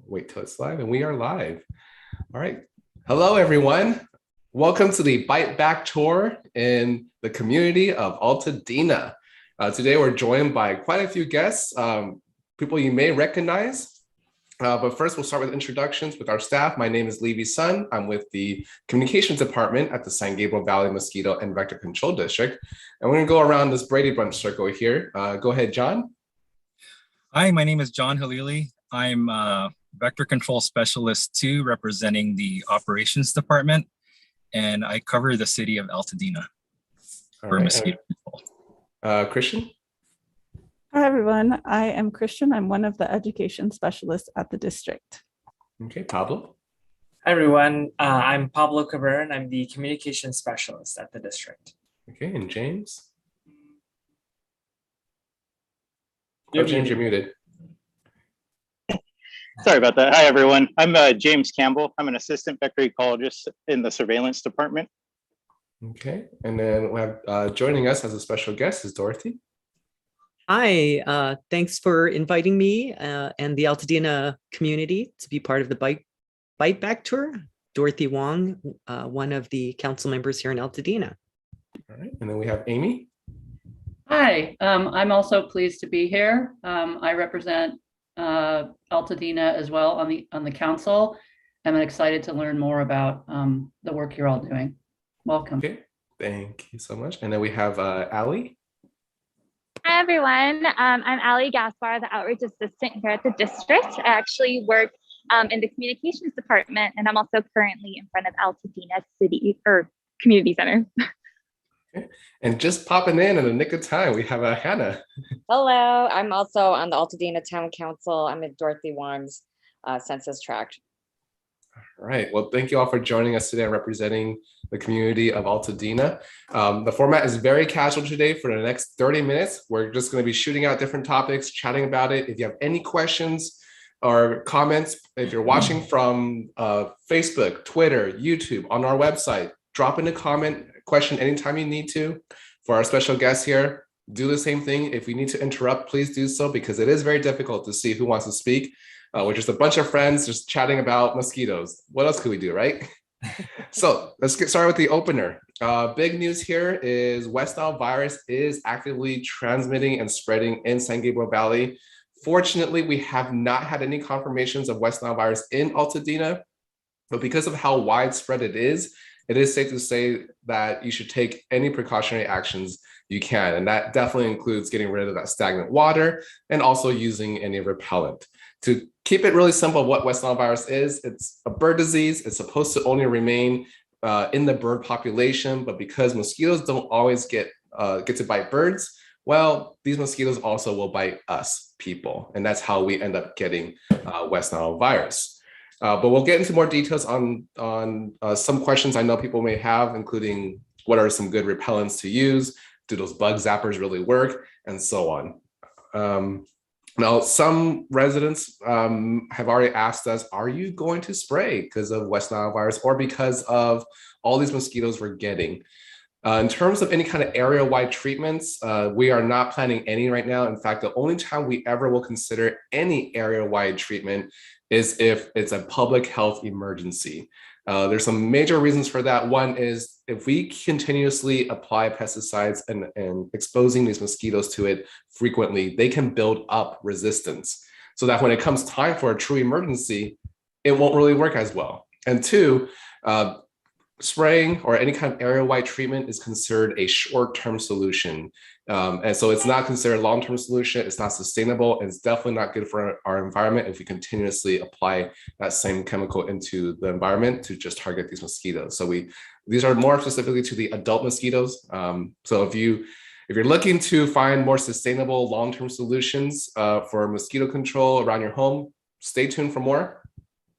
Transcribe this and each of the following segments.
wait till it's live, and we are live. All right. Hello, everyone. Welcome to the Bite Back Tour in the community of Altadena. Today, we're joined by quite a few guests, people you may recognize. But first, we'll start with introductions with our staff. My name is Levy Sun. I'm with the Communications Department at the San Gabriel Valley Mosquito and Vector Control District. And we're going to go around this Brady Bunch circle here. Go ahead, John. Hi, my name is John Halili. I'm a Vector Control Specialist 2, representing the Operations Department, and I cover the city of Altadena for mosquito control. Christian? Hi, everyone. I am Christian. I'm one of the education specialists at the district. Okay, Pablo? Hi, everyone. I'm Pablo Cabrera, I'm the communication specialist at the district. Okay, and James? You're James, you're muted. Sorry about that. Hi, everyone. I'm James Campbell. I'm an assistant vector ecologist in the surveillance department. Okay, and then we have joining us as a special guest is Dorothy. Hi, thanks for inviting me and the Altadena community to be part of the Bite Back Tour. Dorothy Wong, one of the council members here in Altadena. All right, and then we have Amy. Hi, I'm also pleased to be here. I represent Altadena as well on the council. I'm excited to learn more about the work you're all doing. Welcome. Okay, thank you so much. And then we have Allie. Hi, everyone. I'm Allie Gaspar, the outreach assistant here at the district. I actually work in the communications department, and I'm also currently in front of Altadena City or Community Center. Okay. And just popping in the nick of time, we have Hannah. Hello, I'm also on the Altadena Town Council. I'm in Dorothy Wong's census tract. All right, well, thank you all for joining us today and representing the community of Altadena. The format is very casual today. For the next 30 minutes, we're just going to be shooting out different topics, chatting about it. If you have any questions or comments, if you're watching from Facebook, Twitter, YouTube, on our website, drop in a comment, question anytime you need to. For our special guests here, do the same thing. If we need to interrupt, please do so, because it is very difficult to see who wants to speak. We're just a bunch of friends just chatting about mosquitoes. What else could we do, right? So let's get started with the opener. Big news here is West Nile virus is actively transmitting and spreading in San Gabriel Valley. Fortunately, we have not had any confirmations of West Nile virus in Altadena, but because of how widespread it is safe to say that you should take any precautionary actions you can. And that definitely includes getting rid of that stagnant water and also using any repellent. To keep it really simple, what West Nile virus is, it's a bird disease. It's supposed to only remain in the bird population, but because mosquitoes don't always get to bite birds, well, these mosquitoes also will bite us people. And that's how we end up getting West Nile virus. But we'll get into more details on some questions I know people may have, including what are some good repellents to use? Do those bug zappers really work? And so on. Now, some residents have already asked us, are you going to spray because of West Nile virus or because of all these mosquitoes we're getting? In terms of any kind of area-wide treatments, we are not planning any right now. In fact, the only time we ever will consider any area-wide treatment is if it's a public health emergency. There's some major reasons for that. One is if we continuously apply pesticides and exposing these mosquitoes to it frequently, they can build up resistance so that when it comes time for a true emergency, it won't really work as well. And two, spraying or any kind of area-wide treatment is considered a short-term solution. And so it's not considered a long-term solution. It's not sustainable. And it's definitely not good for our environment if we continuously apply that same chemical into the environment to just target these mosquitoes. So these are more specifically to the adult mosquitoes. So if you're looking to find more sustainable long-term solutions for mosquito control around your home, stay tuned for more.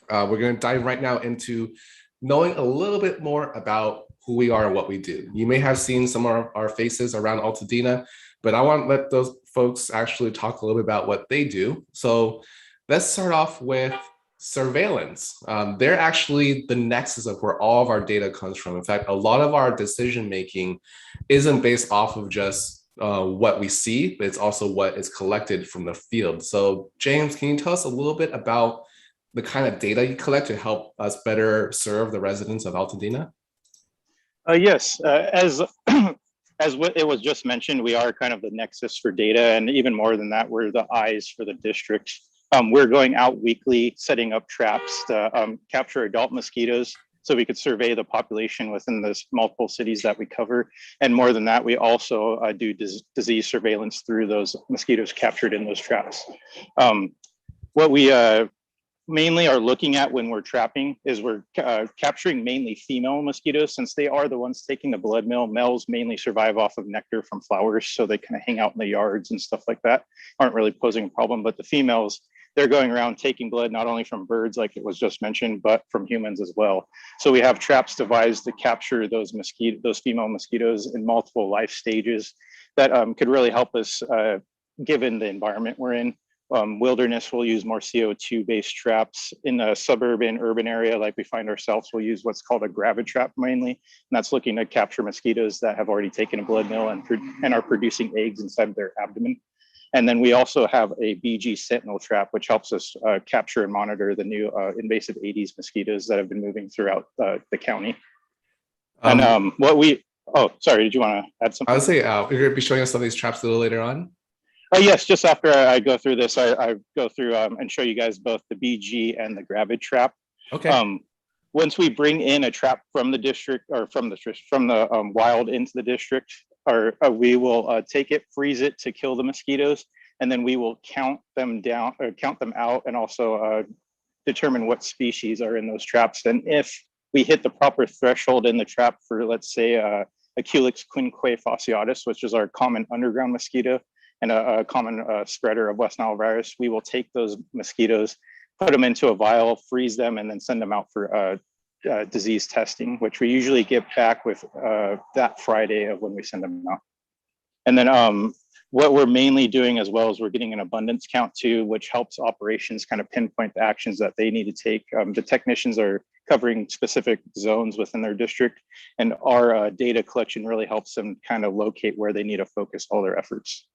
We're going to dive right now into knowing a little bit more about who we are and what we do. You may have seen some of our faces around Altadena, but I want to let those folks actually talk a little bit about what they do. So let's start off with surveillance. They're actually the nexus of where all of our data comes from. In fact, a lot of our decision-making isn't based off of just what we see, but it's also what is collected from the field. So James, can you tell us a little bit about the kind of data you collect to help us better serve the residents of Altadena? Yes, as what it was just mentioned, we are kind of the nexus for data, and even more than that, we're the eyes for the district. We're going out weekly, setting up traps to capture adult mosquitoes, so we could survey the population within the multiple cities that we cover. And more than that, we also do disease surveillance through those mosquitoes captured in those traps. What we mainly are looking at when we're trapping is we're capturing mainly female mosquitoes, since they are the ones taking the blood meal. Males mainly survive off of nectar from flowers, so they kind of hang out in the yards and stuff like that, aren't really posing a problem. But the females, they're going around taking blood not only from birds, like it was just mentioned, but from humans as well. So we have traps devised to capture those female mosquitoes in multiple life stages that could really help us given the environment we're in. Wilderness will use more CO2 based traps. In a suburban urban area like we find ourselves, we'll use what's called a gravid trap mainly, and that's looking to capture mosquitoes that have already taken a blood meal and are producing eggs inside their abdomen. And then we also have a BG sentinel trap, which helps us capture and monitor the new invasive Aedes mosquitoes that have been moving throughout the county. And sorry, did you want to add something? I would say you're going to be showing us some of these traps a little later on. Oh yes, just after I go through this, I go through and show you guys both the BG and the gravid trap. Okay. Once we bring in a trap from the district or from the wild into the district, or we will take it, freeze it to kill the mosquitoes, and then we will count them down or count them out, and also determine what species are in those traps. And if we hit the proper threshold in the trap for, let's say, Aculex quinque fasciatus, which is our common underground mosquito and a common spreader of West Nile virus, we will take those mosquitoes, put them into a vial, freeze them, and then send them out for disease testing, which we usually get back with that Friday of when we send them out. And then what we're mainly doing as well is we're getting an abundance count too, which helps operations kind of pinpoint the actions that they need to take. The technicians are covering specific zones within their district, and our data collection really helps them kind of locate where they need to focus all their efforts.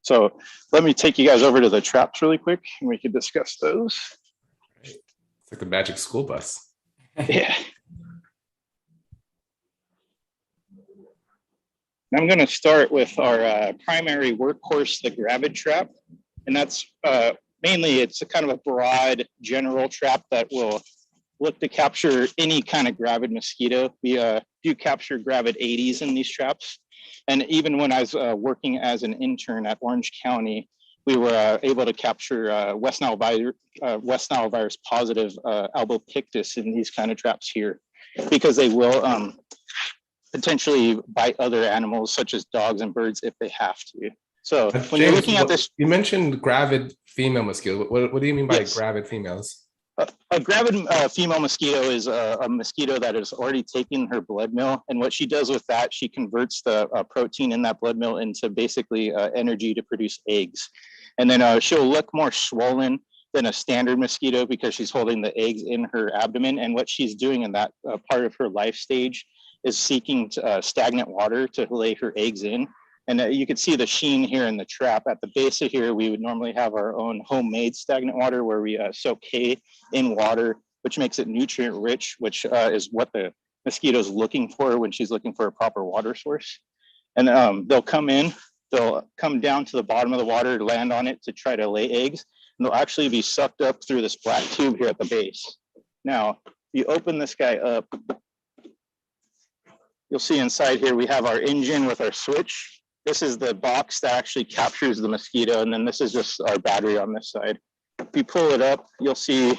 So let me take you guys over to the traps really quick, and we can discuss those. It's like the magic school bus. Yeah. I'm going to start with our primary workhorse, the gravid trap. And that's mainly, it's a kind of a broad general trap that will look to capture any kind of gravid mosquito. We do capture gravid Aedes in these traps. And even when I was working as an intern at Orange County, we were able to capture West Nile virus positive albopictus in these kind of traps here, because they will potentially bite other animals such as dogs and birds if they have to. So when you're looking at this, you mentioned gravid female mosquito. What do you mean by Yes. gravid females? A gravid female mosquito is a mosquito that has already taken her blood meal. And what she does with that, she converts the protein in that blood meal into basically energy to produce eggs. And then she'll look more swollen than a standard mosquito because she's holding the eggs in her abdomen. And what she's doing in that part of her life stage is seeking stagnant water to lay her eggs in. And you can see the sheen here in the trap. At the base of here, we would normally have our own homemade stagnant water where we soak hay in water, which makes it nutrient rich, which is what the mosquito is looking for when she's looking for a proper water source. And they'll come in, they'll come down to the bottom of the water, land on it to try to lay eggs, and they'll actually be sucked up through this black tube here at the base. Now, if you open this guy up, you'll see inside here we have our engine with our switch. This is the box that actually captures the mosquito, and then this is just our battery on this side. If you pull it up, you'll see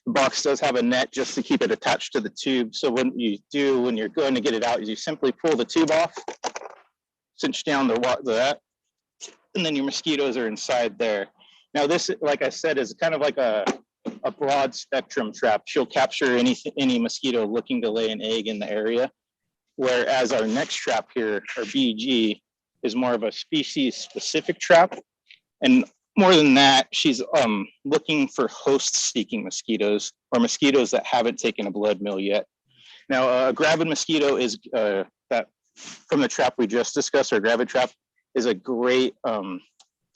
the box does have a net just to keep it attached to the tube. So when you're going to get it out, is you simply pull the tube off, cinch down that, and then your mosquitoes are inside there. Now this, like I said, is kind of like a broad spectrum trap. She'll capture any mosquito looking to lay an egg in the area. Whereas our next trap here, our BG, is more of a species specific trap. And more than that, she's looking for host seeking mosquitoes, or mosquitoes that haven't taken a blood meal yet. Now, a gravid mosquito is that from the trap we just discussed, our gravid trap is a great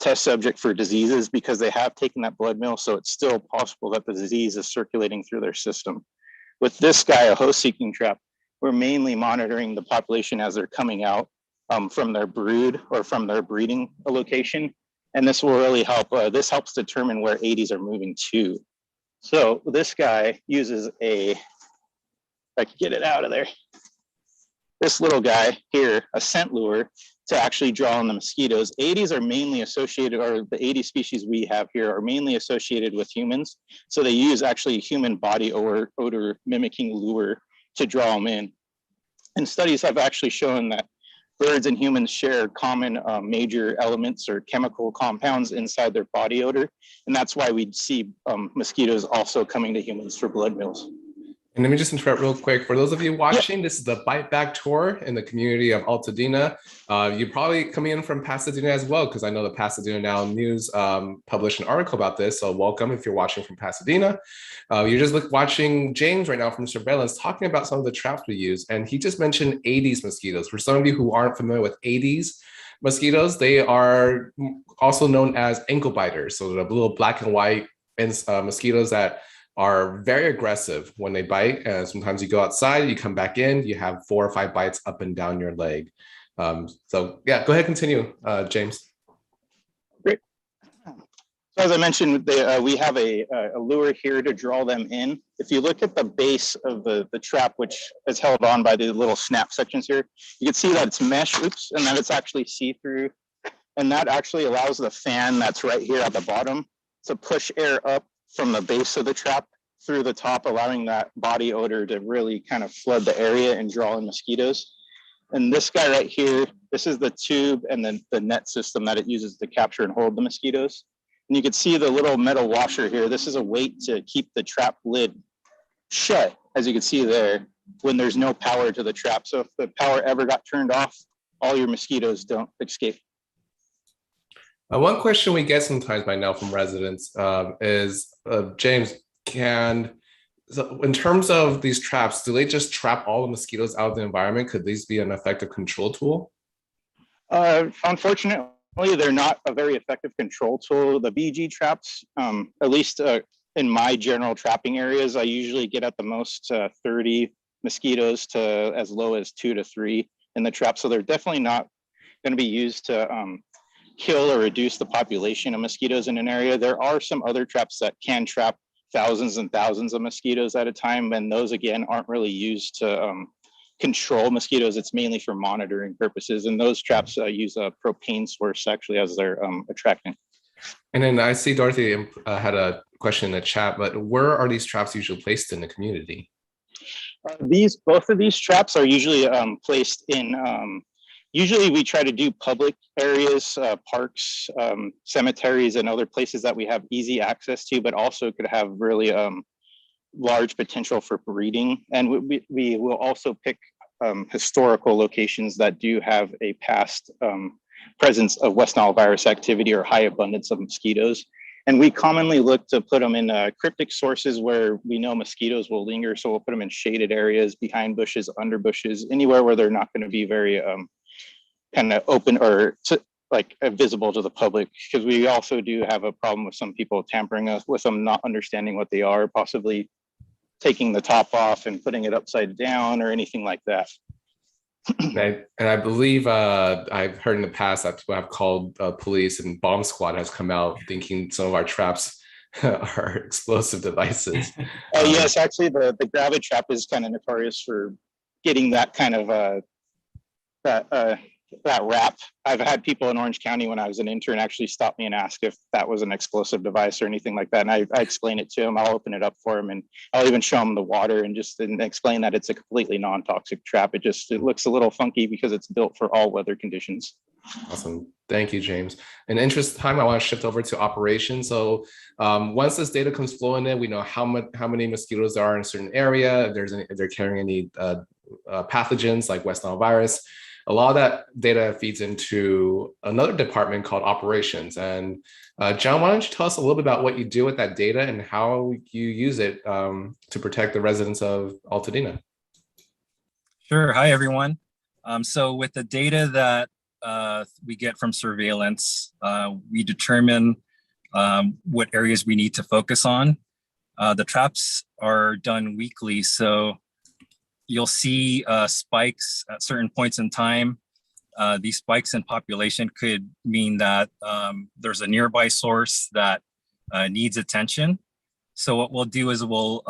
test subject for diseases because they have taken that blood meal. So it's still possible that the disease is circulating through their system. With this guy, a host seeking trap, we're mainly monitoring the population as they're coming out from their brood or from their breeding location. And this will really help. This helps determine where Aedes are moving to. So this guy uses if I could get it out of there, this little guy here, a scent lure, to actually draw in the mosquitoes. Aedes are mainly associated, or the Aedes species we have here are mainly associated with humans. So they use actually human body odor mimicking lure to draw them in. And studies have actually shown that birds and humans share common major elements or chemical compounds inside their body odor. And that's why we see mosquitoes also coming to humans for blood meals. And let me just interrupt real quick. For those of you watching, this is the Bite Back Tour in the community of Altadena. You're probably coming in from Pasadena as well, because I know the Pasadena Now News published an article about this. So welcome if you're watching from Pasadena. You're just watching James right now from Surveillance talking about some of the traps we use. And he just mentioned Aedes mosquitoes. For some of you who aren't familiar with Aedes mosquitoes, they are also known as ankle biters. So the little black and white mosquitoes that are very aggressive when they bite. And sometimes you go outside, you come back in, you have 4 or 5 bites up and down your leg. So yeah, go ahead, continue, James. Great. So as I mentioned, we have a lure here to draw them in. If you look at the base of the trap, which is held on by the little snap sections here, you can see that it's mesh, and that it's actually see-through. And that actually allows the fan that's right here at the bottom to push air up from the base of the trap through the top, allowing that body odor to really kind of flood the area and draw in mosquitoes. And this guy right here, this is the tube and then the net system that it uses to capture and hold the mosquitoes. And you can see the little metal washer here. This is a weight to keep the trap lid shut, as you can see there, when there's no power to the trap. So if the power ever got turned off, all your mosquitoes don't escape. One question we get sometimes by now from residents is, James, so in terms of these traps, do they just trap all the mosquitoes out of the environment? Could these be an effective control tool? Unfortunately, they're not a very effective control tool. The BG traps, at least in my general trapping areas, I usually get at the most 30 mosquitoes to as low as 2 to 3 in the trap. So they're definitely not going to be used to kill or reduce the population of mosquitoes in an area. There are some other traps that can trap thousands and thousands of mosquitoes at a time, and those again aren't really used to control mosquitoes. It's mainly for monitoring purposes, and those traps use a propane source actually as their attractant. And then I see Dorothy had a question in the chat, but where are these traps usually placed in the community? Both of these traps are usually placed in usually we try to do public areas, parks, cemeteries, and other places that we have easy access to, but also could have really large potential for breeding. And we will also pick historical locations that do have a past presence of West Nile virus activity or high abundance of mosquitoes. And we commonly look to put them in cryptic sources where we know mosquitoes will linger. So we'll put them in shaded areas, behind bushes, under bushes, anywhere where they're not going to be very kind of open or visible to the public, because we also do have a problem with some people tampering with them, not understanding what they are, possibly taking the top off and putting it upside down or anything like that. And I believe I've heard in the past that people have called police, and bomb squad has come out thinking some of our traps are explosive devices. Yes, actually the gravid trap is kind of notorious for getting that kind of that rap. I've had people in Orange County when I was an intern actually stop me and ask if that was an explosive device or anything like that. And I explain it to them. I'll open it up for them, and I'll even show them the water and just explain that it's a completely non-toxic trap. It looks a little funky because it's built for all weather conditions. Awesome. Thank you, James. In the interest of time, I want to shift over to operations. So once this data comes flowing in, we know how many mosquitoes there are in a certain area, if they're carrying any pathogens like West Nile virus. A lot of that data feeds into another department called operations. And John, why don't you tell us a little bit about what you do with that data and how you use it to protect the residents of Altadena? Sure. Hi, everyone. So with the data that we get from surveillance. We determine what areas we need to focus on. The traps are done weekly, so you'll see spikes at certain points in time. These spikes in population could mean that there's a nearby source that needs attention. So what we'll do is we'll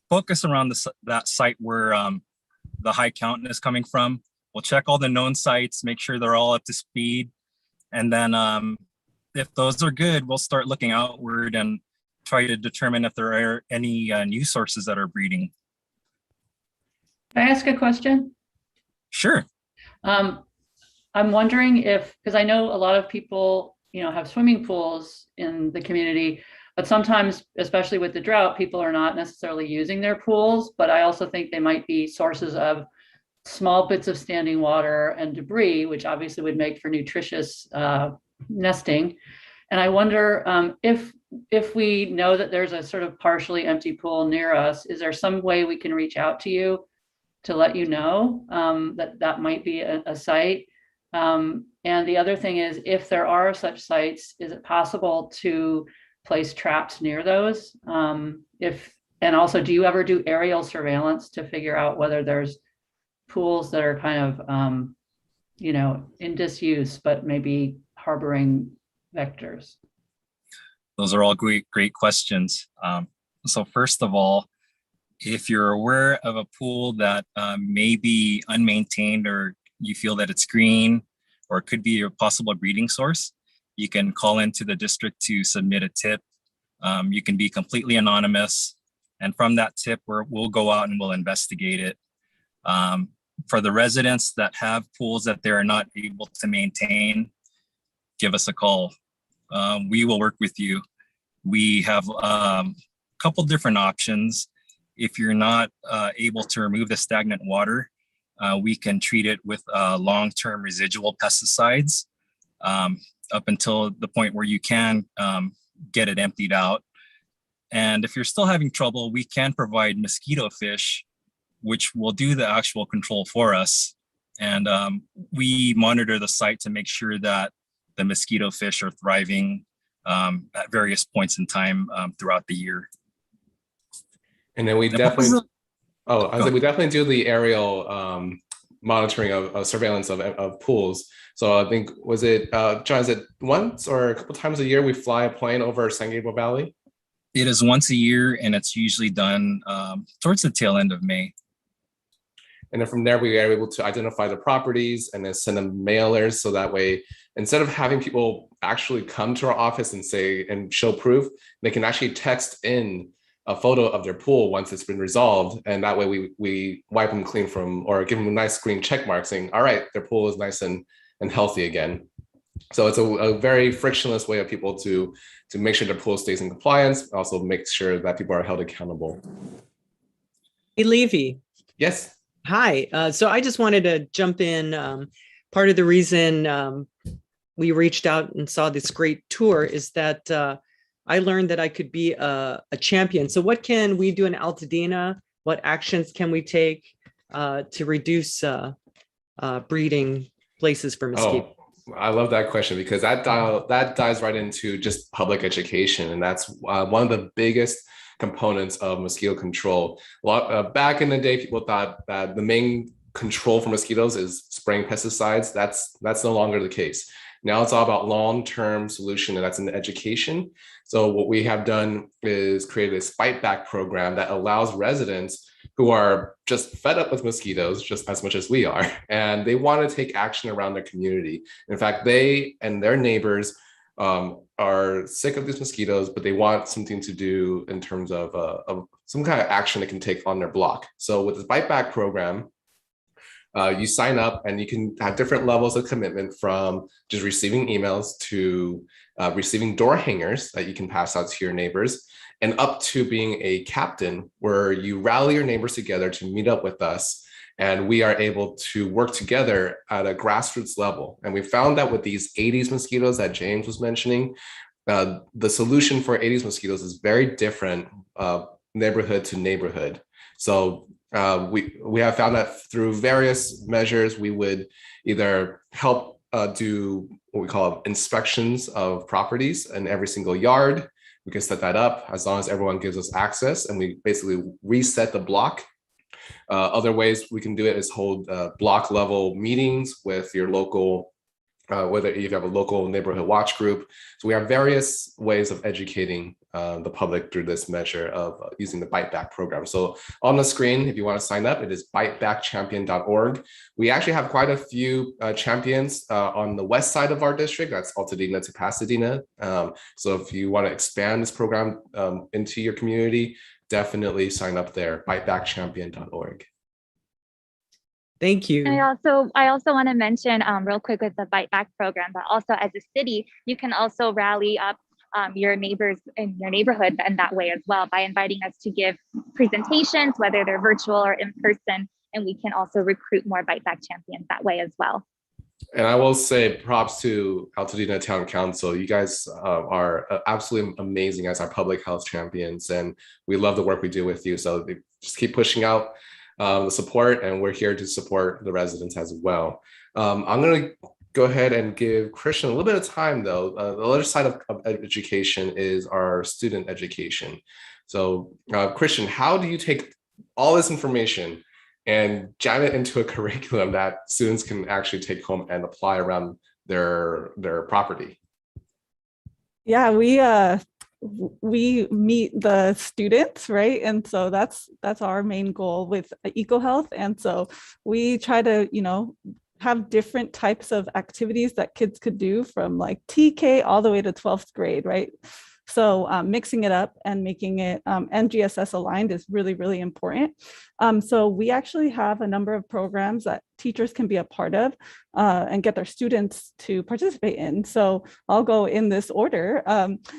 focus around that site where the high count is coming from. We'll check all the known sites, make sure they're all up to speed. And then if those are good, we'll start looking outward and try to determine if there are any new sources that are breeding. Can I ask a question? Sure. I'm wondering if, because I know a lot of people, have swimming pools in the community, but sometimes, especially with the drought, people are not necessarily using their pools, but I also think they might be sources of small bits of standing water and debris, which obviously would make for nutritious nesting. And I wonder if we know that there's a sort of partially empty pool near us, is there some way we can reach out to you to let you know that might be a site? And the other thing is, if there are such sites, is it possible to place traps near those? And also, do you ever do aerial surveillance to figure out whether there's pools that are kind of, in disuse, but maybe harboring vectors? Those are all great questions. So first of all, if you're aware of a pool that may be unmaintained, or you feel that it's green, or it could be a possible breeding source, you can call into the district to submit a tip. You can be completely anonymous. And from that tip, we'll go out and we'll investigate it. For the residents that have pools that they're not able to maintain, give us a call. We will work with you. We have a couple different options. If you're not able to remove the stagnant water, we can treat it with long-term residual pesticides up until the point where you can get it emptied out. And if you're still having trouble, we can provide mosquito fish, which will do the actual control for us. And we monitor the site to make sure that the mosquito fish are thriving at various points in time throughout the year. And then we definitely, we definitely do the aerial monitoring of surveillance of pools. So I think, was it, John, is it once or a couple times a year we fly a plane over San Gabriel Valley? It is once a year, and it's usually done towards the tail end of May. And then from there, we are able to identify the properties and then send them mailers. So that way, instead of having people actually come to our office and show proof, they can actually text in a photo of their pool once it's been resolved. And that way we wipe them clean or give them a nice green check mark saying, all right, their pool is nice and healthy again. So it's a very frictionless way of people to make sure their pool stays in compliance, also make sure that people are held accountable. Hey, Levy. Yes. Hi. So I just wanted to jump in. Part of the reason we reached out and saw this great tour is that I learned that I could be a champion. So what can we do in Altadena? What actions can we take to reduce breeding places for mosquitoes? Oh, I love that question, because that dives right into just public education. And that's one of the biggest components of mosquito control. Back in the day, people thought that the main control for mosquitoes is spraying pesticides. That's no longer the case. Now it's all about long-term solution, and that's in education. So what we have done is created a Spite Back program that allows residents who are just fed up with mosquitoes just as much as we are, and they want to take action around their community. In fact, they and their neighbors are sick of these mosquitoes, but they want something to do in terms of some kind of action they can take on their block. So with the Spite Back program, you sign up and you can have different levels of commitment, from just receiving emails to receiving door hangers that you can pass out to your neighbors, and up to being a captain where you rally your neighbors together to meet up with us. And we are able to work together at a grassroots level. And we found that with these Aedes mosquitoes that James was mentioning, the solution for Aedes mosquitoes is very different neighborhood to neighborhood. So we have found that through various measures, we would either help do what we call inspections of properties in every single yard. We can set that up as long as everyone gives us access, and we basically reset the block. Other ways we can do it is hold block level meetings with your local, whether you have a local neighborhood watch group. So we have various ways of educating the public through this measure of using the Bite Back program. So on the screen, if you want to sign up, it is bitebackchampion.org. We actually have quite a few champions on the west side of our district. That's Altadena to Pasadena. So if you want to expand this program into your community, definitely sign up there, bitebackchampion.org. Thank you. And I also want to mention real quick with the Bite Back program, but also as a city, you can also rally up your neighbors in your neighborhood in that way as well by inviting us to give presentations, whether they're virtual or in person, and we can also recruit more Bite Back champions that way as well. And I will say props to Altadena Town Council. You guys are absolutely amazing as our public health champions, and we love the work we do with you. So just keep pushing out the support, and we're here to support the residents as well. I'm going to go ahead and give Christian a little bit of time, though. The other side of education is our student education. So Christian, how do you take all this information and jam it into a curriculum that students can actually take home and apply around their property? Yeah, we meet the students, right? And so that's our main goal with EcoHealth. And so we try to, have different types of activities that kids could do from like TK all the way to 12th grade, right? So mixing it up and making it NGSS aligned is really, really important. So we actually have a number of programs that teachers can be a part of and get their students to participate in. So I'll go in this order.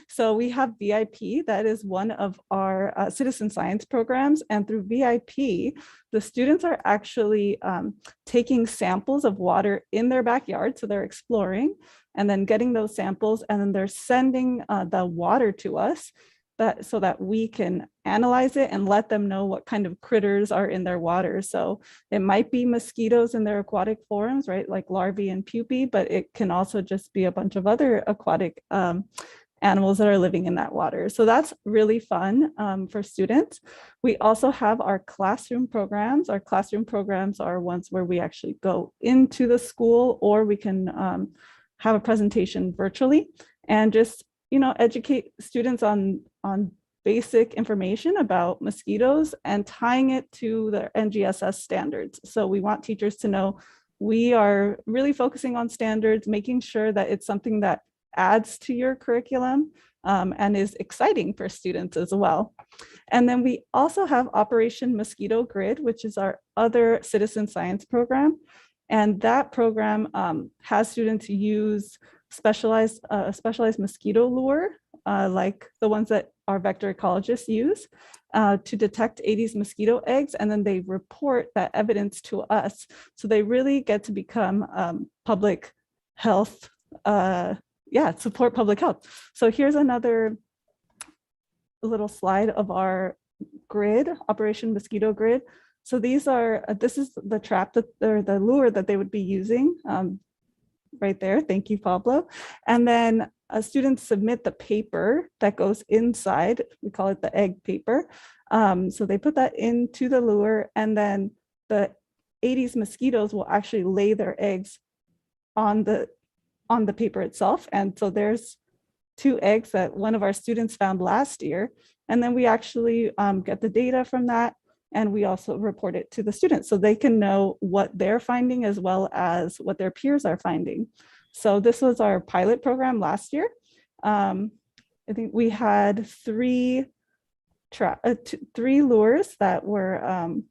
So we have VIP, that is one of our citizen science programs. And through VIP, the students are actually taking samples of water in their backyard. So they're exploring and then getting those samples, and then they're sending the water to us so that we can analyze it and let them know what kind of critters are in their water. So it might be mosquitoes in their aquatic forms, right? Like larvae and pupae, but it can also just be a bunch of other aquatic animals that are living in that water. So that's really fun for students. We also have our classroom programs. Our classroom programs are ones where we actually go into the school, or we can have a presentation virtually and just, educate students on basic information about mosquitoes and tying it to the NGSS standards. So we want teachers to know we are really focusing on standards, making sure that it's something that adds to your curriculum and is exciting for students as well. And then we also have Operation Mosquito Grid, which is our other citizen science program. And that program has students use specialized mosquito lure, like the ones that our vector ecologists use to detect Aedes mosquito eggs. And then they report that evidence to us. So they really get to become public health, support public health. So here's another little slide of our grid, Operation Mosquito Grid. So this is the trap or the lure that they would be using right there. Thank you, Pablo. And then students submit the paper that goes inside. We call it the egg paper. So they put that into the lure, and then the Aedes mosquitoes will actually lay their eggs on the paper itself. And so there's 2 eggs that one of our students found last year. And then we actually get the data from that. And we also report it to the students so they can know what they're finding as well as what their peers are finding. So this was our pilot program last year. I think we had 3 lures that were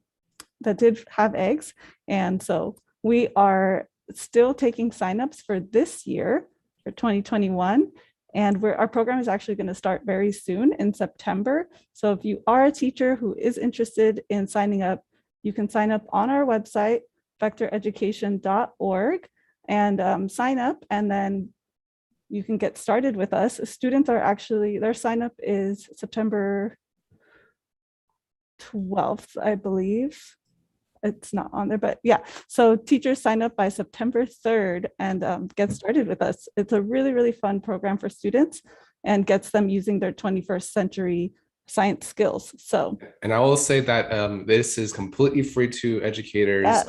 that did have eggs. And so we are still taking signups for this year, for 2021. And our program is actually going to start very soon in September. So if you are a teacher who is interested in signing up, you can sign up on our website, vectoreducation.org, and sign up, and then you can get started with us. Students are actually, their sign up is September 12th, I believe. It's not on there, but yeah. So teachers sign up by September 3rd and get started with us. It's a really, really fun program for students and gets them using their 21st century science skills. So, and I will say that this is completely free to educators. Yes.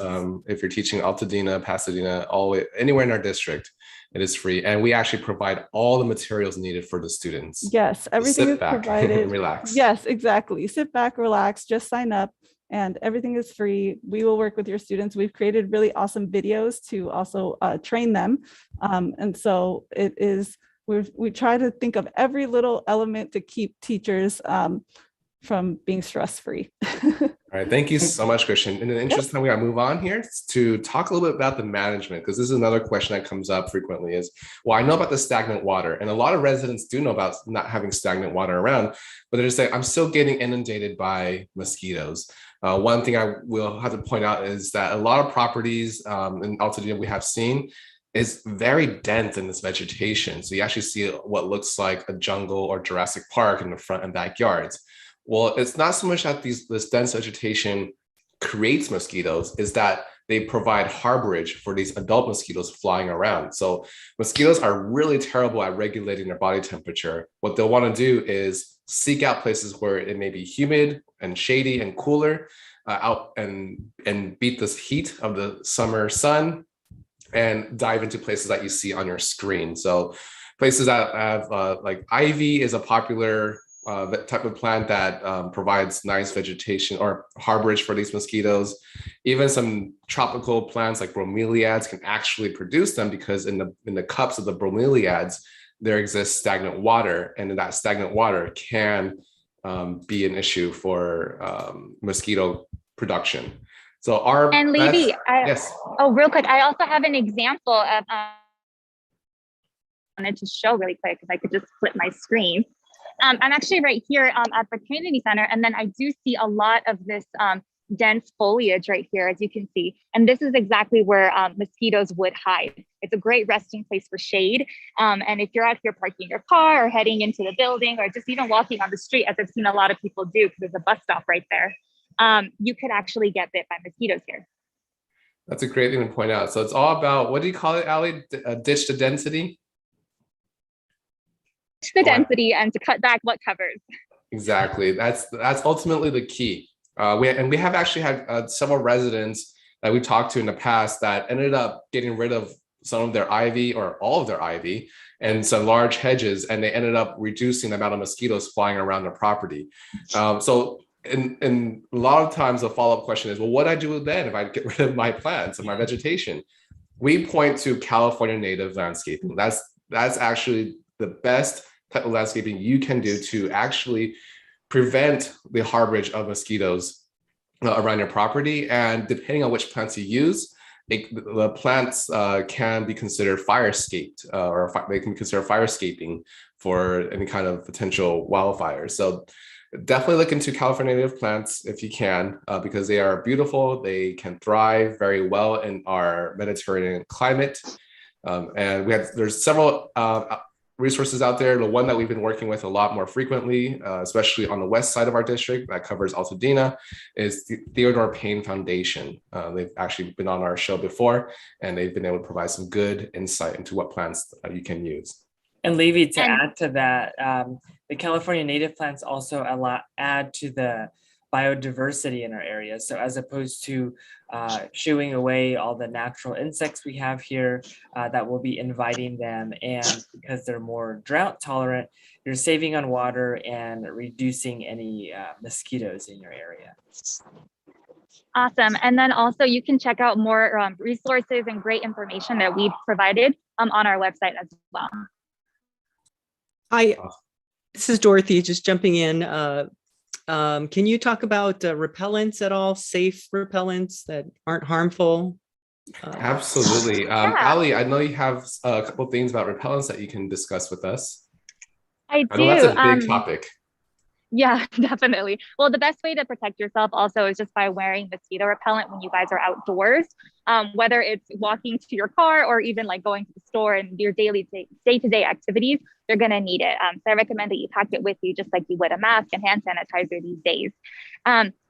If you're teaching Altadena, Pasadena, all the way anywhere in our district, it is free. And we actually provide all the materials needed for the students. Yes, everything is provided. And relax. Yes, exactly. Sit back, relax, just sign up, and everything is free. We will work with your students. We've created really awesome videos to also train them. And so it is, we try to think of every little element to keep teachers from being stress-free. All right, thank you so much, Christian. In the interest of time, we gotta move on here to talk a little bit about the management, because this is another question that comes up frequently is, well, I know about the stagnant water, and a lot of residents do know about not having stagnant water around, but they're just saying, I'm still getting inundated by mosquitoes. One thing I will have to point out is that a lot of properties in Altadena we have seen is very dense in this vegetation. So you actually see what looks like a jungle or Jurassic Park in the front and backyards. Well, it's not so much that this dense vegetation creates mosquitoes, is that they provide harborage for these adult mosquitoes flying around. So mosquitoes are really terrible at regulating their body temperature. What they'll want to do is seek out places where it may be humid and shady and cooler, out and beat this heat of the summer sun and dive into places that you see on your screen. So places that have like ivy is a popular type of plant that provides nice vegetation or harborage for these mosquitoes. Even some tropical plants like bromeliads can actually produce them, because in the cups of the bromeliads, there exists stagnant water, and that stagnant water can be an issue for mosquito production. So and Levy, yes. Oh, real quick, I also have an example of wanted to show really quick if I could just flip my screen. I'm actually right here at the community center, and then I do see a lot of this dense foliage right here, as you can see. And this is exactly where mosquitoes would hide. It's a great resting place for shade. And if you're out here parking your car or heading into the building, or just even walking on the street, as I've seen a lot of people do, because there's a bus stop right there, you could actually get bit by mosquitoes here. That's a great thing to point out. So it's all about, what do you call it, Ali? Ditch the density? The density and to cut back what covers. Exactly. That's ultimately the key. We have actually had several residents that we talked to in the past that ended up getting rid of some of their ivy or all of their ivy and some large hedges, and they ended up reducing the amount of mosquitoes flying around their property. So in a lot of times the follow-up question is, well, what do I do then if I get rid of my plants and my vegetation? We point to California native landscaping. That's actually the best type of landscaping you can do to actually prevent the harborage of mosquitoes around your property. And depending on which plants you use, the plants can be considered fire-scaped, or they can be considered fire-scaping for any kind of potential wildfires. So definitely look into California native plants if you can, because they are beautiful. They can thrive very well in our Mediterranean climate. And there's several resources out there. The one that we've been working with a lot more frequently, especially on the west side of our district that covers Altadena, is the Theodore Payne Foundation. They've actually been on our show before, and they've been able to provide some good insight into what plants you can use. And Levy, to add to that, the California native plants also add to the biodiversity in our area. So as opposed to shooing away all the natural insects we have here, that will be inviting them, and because they're more drought tolerant, you're saving on water and reducing any mosquitoes in your area. Awesome. And then also you can check out more resources and great information that we've provided on our website as well. Hi, this is Dorothy, just jumping in. Can you talk about repellents at all, safe repellents that aren't harmful? Absolutely. Ali, I know you have a couple of things about repellents that you can discuss with us. I know that's do. a big topic. Yeah, definitely. Well, the best way to protect yourself also is just by wearing mosquito repellent when you guys are outdoors, whether it's walking to your car or even like going to the store and your daily day-to-day activities, you're going to need it. So I recommend that you pack it with you just like you would a mask and hand sanitizer these days.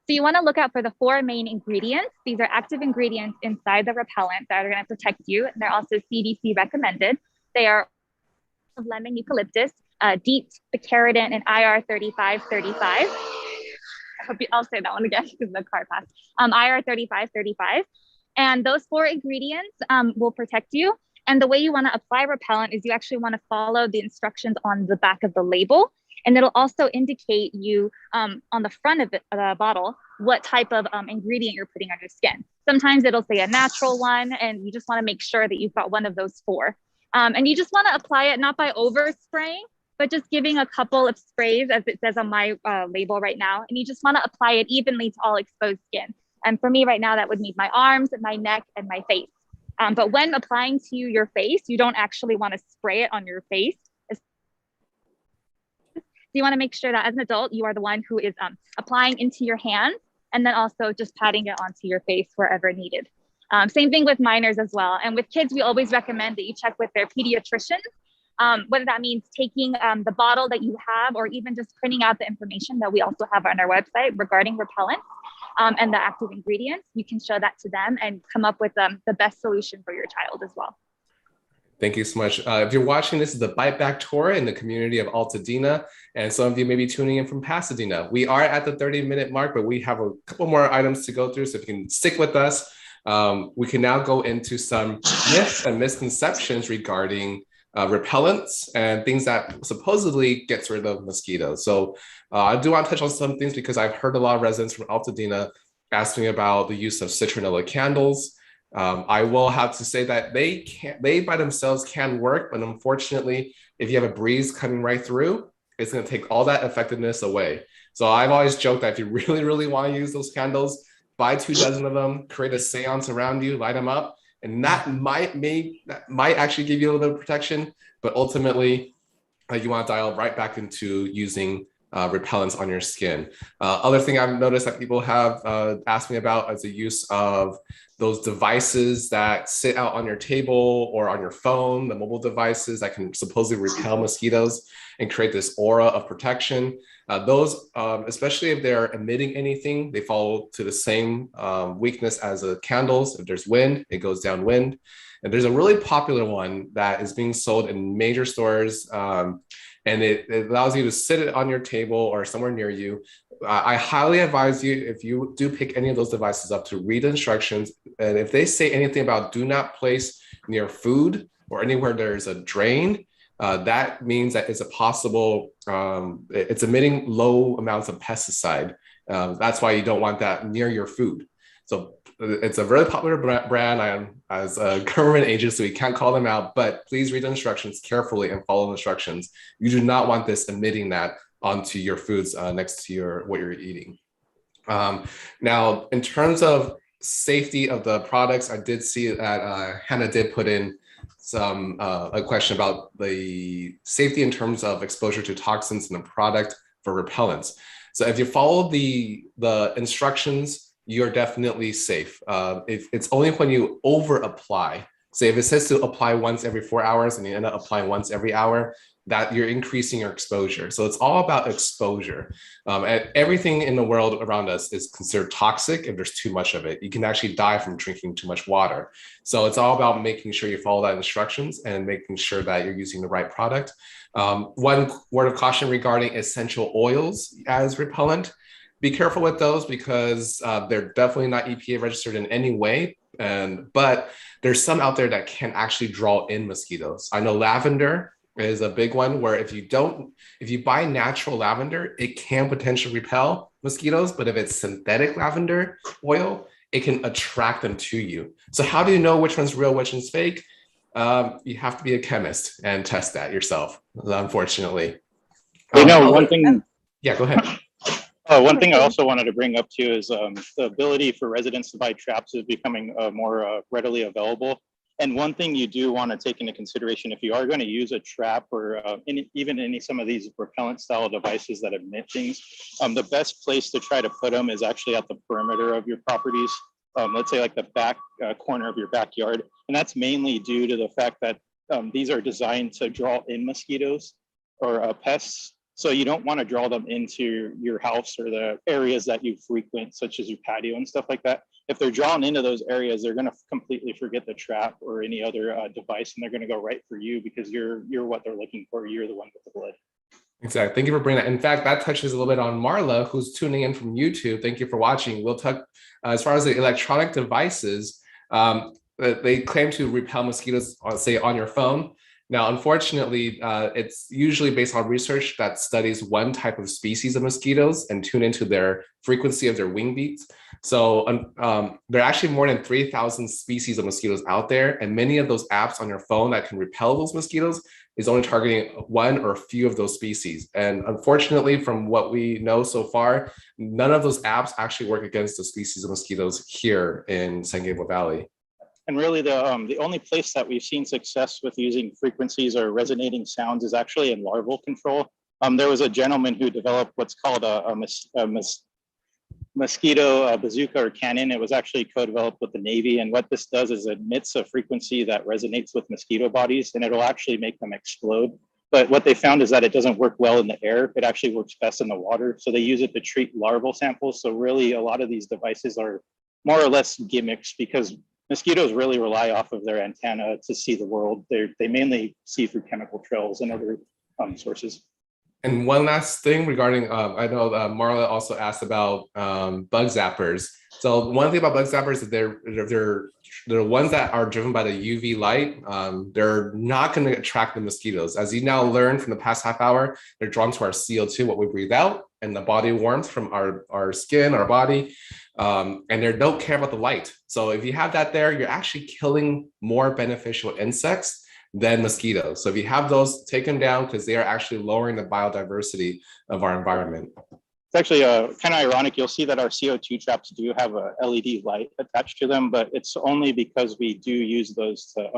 So you want to look out for the 4 main ingredients. These are active ingredients inside the repellent that are going to protect you. And they're also CDC recommended. They are lemon eucalyptus, DEET, picaridin, and IR 3535. I'll say that one again because the car passed. IR 3535. And those 4 ingredients will protect you. And the way you want to apply repellent is you actually want to follow the instructions on the back of the label. And it'll also indicate you on the front of the bottle what type of ingredient you're putting on your skin. Sometimes it'll say a natural one, and you just want to make sure that you've got one of those 4. And you just want to apply it not by over spraying, but just giving a couple of sprays, as it says on my label right now. And you just want to apply it evenly to all exposed skin. And for me right now, that would mean my arms, my neck, and my face. But when applying to your face, you don't actually want to spray it on your face. You want to make sure that as an adult, you are the one who is applying into your hands and then also just patting it onto your face wherever needed. Same thing with minors as well. And with kids, we always recommend that you check with their pediatrician, whether that means taking the bottle that you have or even just printing out the information that we also have on our website regarding repellent and the active ingredients. You can show that to them and come up with the best solution for your child as well. Thank you so much. If you're watching, this is the Bite Back Tour in the community of Altadena, and some of you may be tuning in from Pasadena. We are at the 30-minute mark, but we have a couple more items to go through, so if you can stick with us, we can now go into some myths and misconceptions regarding repellents and things that supposedly gets rid of mosquitoes. So I do want to touch on some things because I've heard a lot of residents from Altadena asking about the use of citronella candles. I will have to say that they by themselves can work, but unfortunately, if you have a breeze coming right through, it's going to take all that effectiveness away. So I've always joked that if you really, really want to use those candles, buy 2 dozen of them, create a seance around you, light them up, and that might actually give you a little bit of protection, but ultimately, you want to dial right back into using repellents on your skin. Other thing I've noticed that people have asked me about is the use of those devices that sit out on your table or on your phone, the mobile devices that can supposedly repel mosquitoes and create this aura of protection. Those, especially if they're emitting anything, they fall to the same weakness as the candles. If there's wind, it goes downwind. And there's a really popular one that is being sold in major stores, and it allows you to sit it on your table or somewhere near you. I highly advise you, if you do pick any of those devices up, to read the instructions. And if they say anything about do not place near food or anywhere there's a drain, that means that it's a possible, it's emitting low amounts of pesticide. That's why you don't want that near your food. So it's a very popular brand. I am, as a government agency, we can't call them out, but please read the instructions carefully and follow the instructions. You do not want this emitting that onto your foods next to what you're eating. Now, in terms of safety of the products, I did see that Hannah did put in a question about the safety in terms of exposure to toxins in the product for repellents. So if you follow the instructions, you're definitely safe. If it's only when you over apply, say if it says to apply once every 4 hours and you end up applying once every hour, that you're increasing your exposure. So it's all about exposure. And everything in the world around us is considered toxic if there's too much of it. You can actually die from drinking too much water. So it's all about making sure you follow that instructions and making sure that you're using the right product. One word of caution regarding essential oils as repellent. Be careful with those because they're definitely not EPA registered in any way. But there's some out there that can actually draw in mosquitoes. I know lavender is a big one where if you buy natural lavender, it can potentially repel mosquitoes, but if it's synthetic lavender oil, it can attract them to you. So how do you know which one's real, which one's fake? You have to be a chemist and test that yourself, unfortunately. One thing. Yeah, go ahead. One thing I also wanted to bring up too is the ability for residents to buy traps is becoming more readily available. And one thing you do want to take into consideration if you are going to use a trap or even some of these repellent style devices that emit things, the best place to try to put them is actually at the perimeter of your properties. Let's say like the back corner of your backyard. And that's mainly due to the fact that these are designed to draw in mosquitoes or pests. So you don't want to draw them into your house or the areas that you frequent, such as your patio and stuff like that. If they're drawn into those areas, they're going to completely forget the trap or any other device, and they're going to go right for you because you're what they're looking for. You're the one with the blood. Exactly. Thank you for bringing that. In fact, that touches a little bit on Marla, who's tuning in from YouTube. Thank you for watching. We'll talk as far as the electronic devices. They claim to repel mosquitoes, say, on your phone. Now, unfortunately, it's usually based on research that studies one type of species of mosquitoes and tune into their frequency of their wing beats. So there are actually more than 3,000 species of mosquitoes out there, and many of those apps on your phone that can repel those mosquitoes is only targeting one or a few of those species. And unfortunately, from what we know so far, none of those apps actually work against the species of mosquitoes here in San Gabriel Valley. And really the only place that we've seen success with using frequencies or resonating sounds is actually in larval control. There was a gentleman who developed what's called a mosquito bazooka or cannon. It was actually co-developed with the Navy. And what this does is it emits a frequency that resonates with mosquito bodies, and it'll actually make them explode. But what they found is that it doesn't work well in the air. It actually works best in the water. So they use it to treat larval samples. So really a lot of these devices are more or less gimmicks because mosquitoes really rely off of their antenna to see the world. They mainly see through chemical trails and other sources. And one last thing regarding, I know Marla also asked about bug zappers. So one thing about bug zappers is they're ones that are driven by the UV light. They're not going to attract the mosquitoes. As you now learn from the past half hour, they're drawn to our CO2, what we breathe out, and the body warmth from our skin, our body. And they don't care about the light. So if you have that there, you're actually killing more beneficial insects than mosquitoes. So if you have those, take them down because they are actually lowering the biodiversity of our environment. It's actually kind of ironic. You'll see that our CO2 traps do have a LED light attached to them, but it's only because we do use those to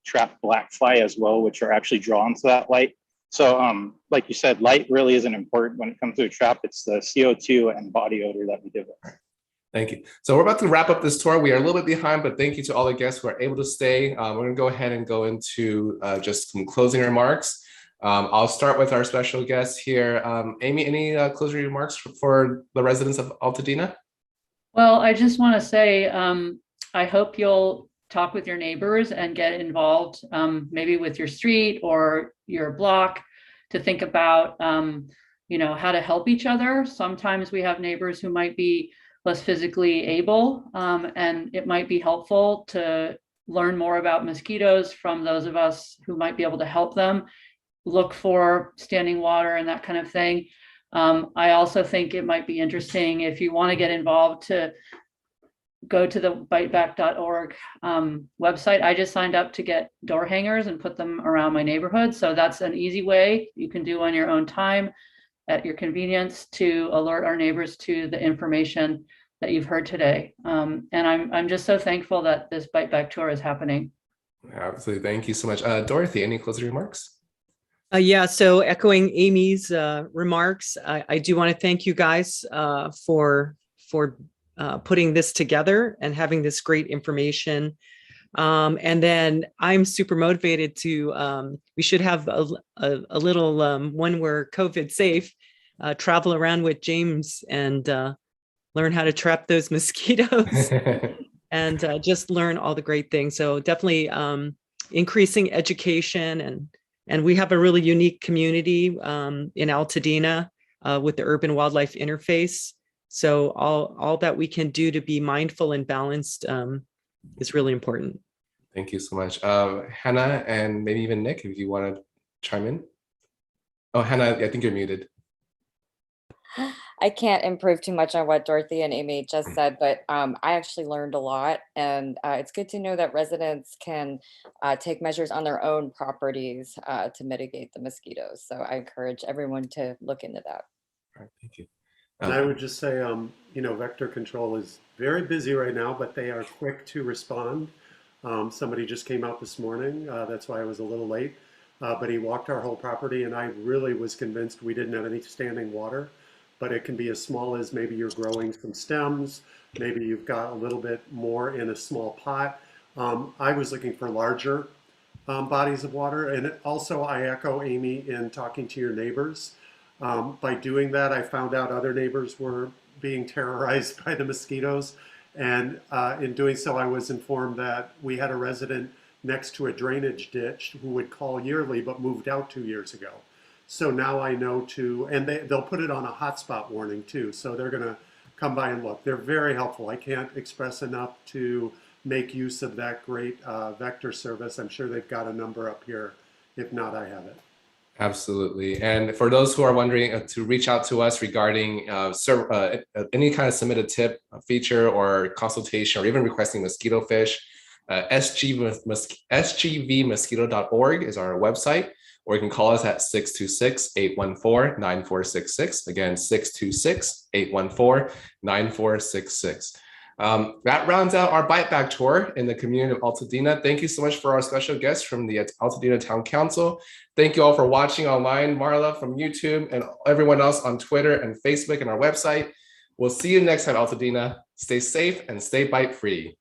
trap black fly as well, which are actually drawn to that light. So like you said, light really isn't important when it comes to a trap. It's the CO2 and body odor that we give it. Thank you. So we're about to wrap up this tour. We are a little bit behind, but thank you to all the guests who are able to stay. We're going to go ahead and go into just some closing remarks. I'll start with our special guest here. Amy, any closing remarks for the residents of Altadena? Well, I just want to say, I hope you'll talk with your neighbors and get involved, maybe with your street or your block, to think about, how to help each other. Sometimes we have neighbors who might be less physically able, and it might be helpful to learn more about mosquitoes from those of us who might be able to help them. Look for standing water and that kind of thing. I also think it might be interesting if you want to get involved to go to the biteback.org website. I just signed up to get door hangers and put them around my neighborhood. So that's an easy way you can do on your own time at your convenience to alert our neighbors to the information that you've heard today. And I'm just so thankful that this Bite Back tour is happening. Absolutely. Thank you so much. Dorothy, any closing remarks? Yeah, so echoing Amy's remarks, I do want to thank you guys for putting this together and having this great information. And then I'm super motivated to, we should have a little, when we're COVID safe, travel around with James and learn how to trap those mosquitoes and just learn all the great things. So definitely increasing education, and we have a really unique community in Altadena with the Urban Wildlife Interface. So all that we can do to be mindful and balanced is really important. Thank you so much. Hannah, and maybe even Nick, if you want to chime in. Oh, Hannah, I think you're muted. I can't improve too much on what Dorothy and Amy just said, but I actually learned a lot, and it's good to know that residents can take measures on their own properties to mitigate the mosquitoes. So I encourage everyone to look into that. All right, thank you. And I would just say, vector control is very busy right now, but they are quick to respond. Somebody just came out this morning. That's why I was a little late, but he walked our whole property, and I really was convinced we didn't have any standing water. But it can be as small as maybe you're growing some stems, maybe you've got a little bit more in a small pot. I was looking for larger bodies of water. And also I echo Amy in talking to your neighbors. By doing that, I found out other neighbors were being terrorized by the mosquitoes. And in doing so, I was informed that we had a resident next to a drainage ditch who would call yearly but moved out 2 years ago. So now I know and they'll put it on a hotspot warning too. So they're going to come by and look. They're very helpful. I can't express enough to make use of that great vector service. I'm sure they've got a number up here. If not, I have it. Absolutely. And for those who are wondering to reach out to us regarding any kind of submitted tip, feature, or consultation, or even requesting mosquito fish, sgvmosquito.org is our website, or you can call us at 626-814-9466. Again, 626-814-9466. That rounds out our Bite Back tour in the community of Altadena. Thank you so much for our special guests from the Altadena Town Council. Thank you all for watching online, Marla from YouTube, and everyone else on Twitter and Facebook and our website. We'll see you next time, Altadena. Stay safe and stay bite free.